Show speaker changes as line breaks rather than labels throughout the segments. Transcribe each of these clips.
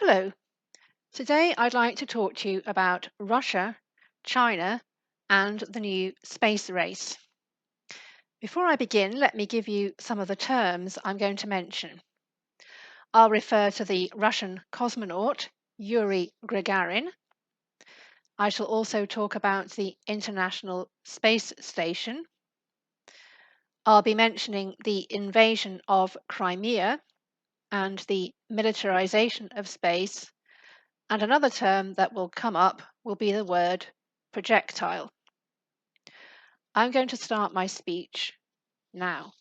Hello. Today I'd like to talk to you about Russia, China, and the new space race. Before I begin, let me give you some of the terms I'm going to mention. I'll refer to the Russian cosmonaut Yuri Gagarin. I shall also talk about the International Space Station. I'll be mentioning the invasion of Crimea and the militarization of space. And another term that will come up will be the word projectile. I'm going to start my speech now.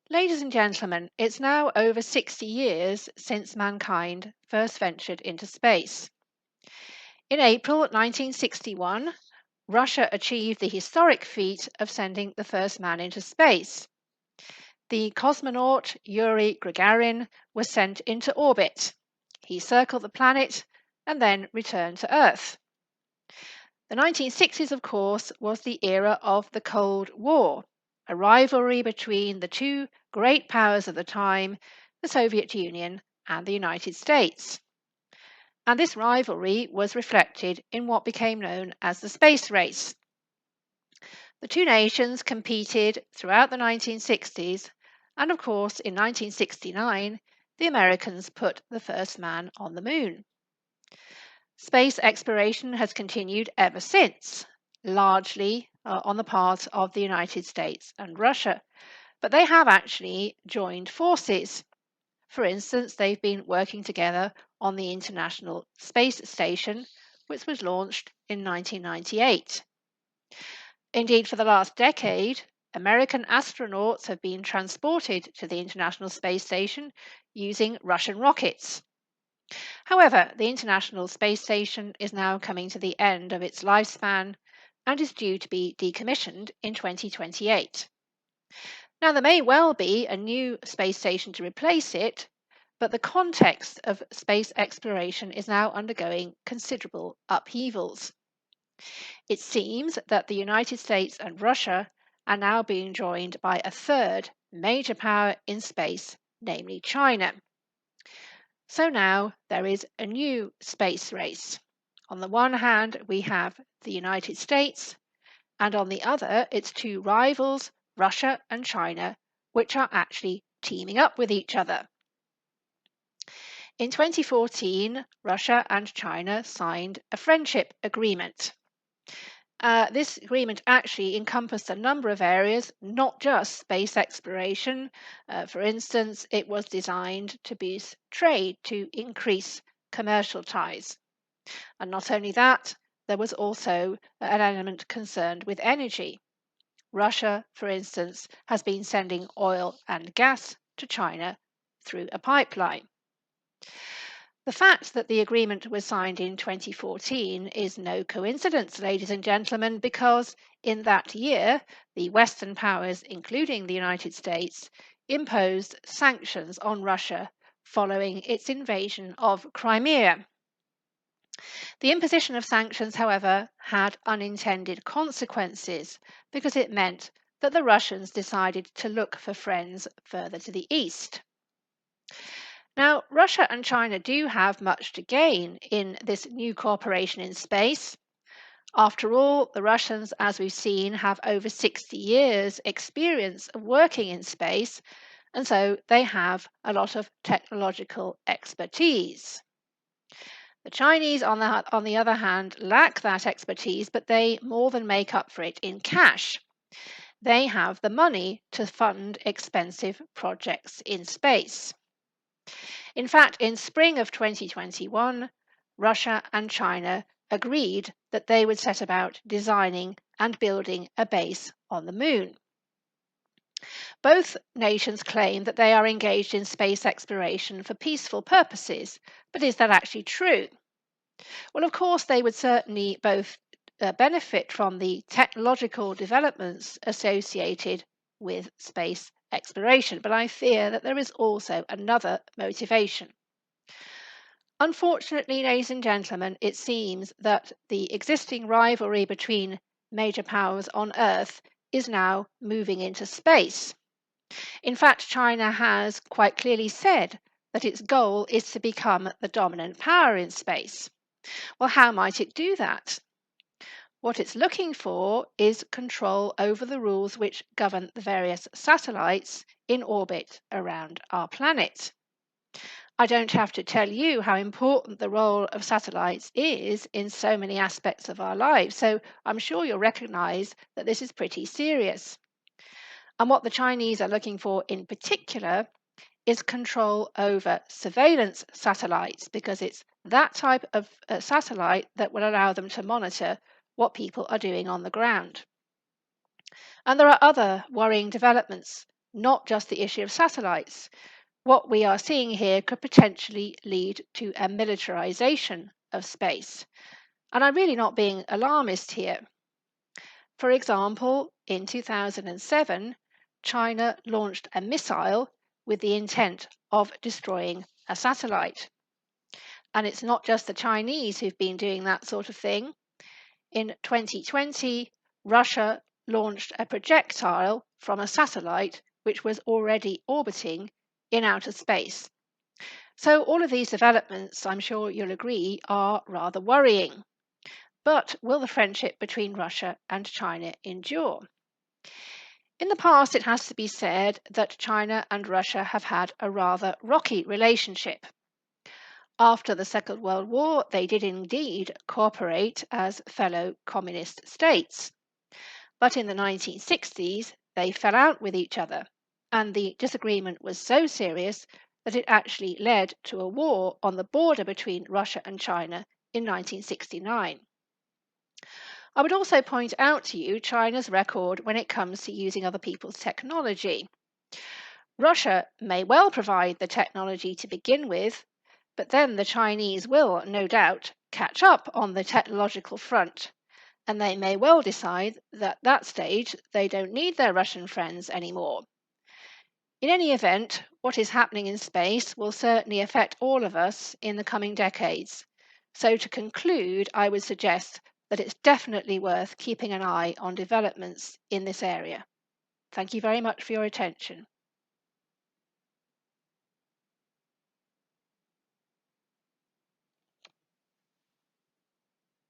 Ladies and gentlemen, it's now over 60 years since mankind first ventured into space. In April 1961, Russia achieved the historic feat of sending the first man into space. The cosmonaut Yuri Gagarin was sent into orbit. He circled the planet and then returned to Earth. The 1960s, of course, was the era of the Cold War, a rivalry between the two great powers of the time, the Soviet Union and the United States. And this rivalry was reflected in what became known as the space race. The two nations competed throughout the 1960s, and of course, in 1969, the Americans put the first man on the moon. Space exploration has continued ever since, largely on the part of the United States and Russia, but they have actually joined forces. For instance, they've been working together on the International Space Station, which was launched in 1998. Indeed, for the last decade, American astronauts have been transported to the International Space Station using Russian rockets. However, the International Space Station is now coming to the end of its lifespan and is due to be decommissioned in 2028. Now, there may well be a new space station to replace it, but the context of space exploration is now undergoing considerable upheavals. It seems that the United States and Russia are now being joined by a third major power in space, namely China. So now there is a new space race. On the one hand, we have the United States, and on the other, its two rivals, Russia and China, which are actually teaming up with each other. In 2014, Russia and China signed a friendship agreement. This agreement actually encompassed a number of areas, not just space exploration. For instance, it was designed to boost trade to increase commercial ties. And not only that, there was also an element concerned with energy. Russia, for instance, has been sending oil and gas to China through a pipeline. The fact that the agreement was signed in 2014 is no coincidence, ladies and gentlemen, because in that year, the Western powers, including the United States, imposed sanctions on Russia following its invasion of Crimea. The imposition of sanctions, however, had unintended consequences because it meant that the Russians decided to look for friends further to the east. Now, Russia and China do have much to gain in this new cooperation in space. After all, the Russians, as we've seen, have over 60 years' experience of working in space, and so they have a lot of technological expertise. The Chinese, on the other hand, lack that expertise, but they more than make up for it in cash. They have the money to fund expensive projects in space. In fact, in spring of 2021, Russia and China agreed that they would set about designing and building a base on the moon. Both nations claim that they are engaged in space exploration for peaceful purposes, but is that actually true? Well, of course, they would certainly both benefit from the technological developments associated with space exploration, but I fear that there is also another motivation. Unfortunately, ladies and gentlemen, it seems that the existing rivalry between major powers on Earth is now moving into space. In fact, China has quite clearly said that its goal is to become the dominant power in space. Well, how might it do that? What it's looking for is control over the rules which govern the various satellites in orbit around our planet. I don't have to tell you how important the role of satellites is in so many aspects of our lives, so I'm sure you'll recognize that this is pretty serious. And what the Chinese are looking for in particular is control over surveillance satellites, because it's that type of satellite that will allow them to monitor what people are doing on the ground. And there are other worrying developments, not just the issue of satellites. What we are seeing here could potentially lead to a militarization of space. And I'm really not being alarmist here. For example, in 2007, China launched a missile with the intent of destroying a satellite. And it's not just the Chinese who've been doing that sort of thing. In 2020, Russia launched a projectile from a satellite which was already orbiting in outer space. So all of these developments, I'm sure you'll agree, are rather worrying. But will the friendship between Russia and China endure? In the past, it has to be said that China and Russia have had a rather rocky relationship. After the Second World War, they did indeed cooperate as fellow communist states. But in the 1960s, they fell out with each other, and the disagreement was so serious that it actually led to a war on the border between Russia and China in 1969. I would also point out to you China's record when it comes to using other people's technology. Russia may well provide the technology to begin with, but then the Chinese will, no doubt, catch up on the technological front, and they may well decide that at that stage they don't need their Russian friends anymore. In any event, what is happening in space will certainly affect all of us in the coming decades. So to conclude, I would suggest that it's definitely worth keeping an eye on developments in this area. Thank you very much for your attention.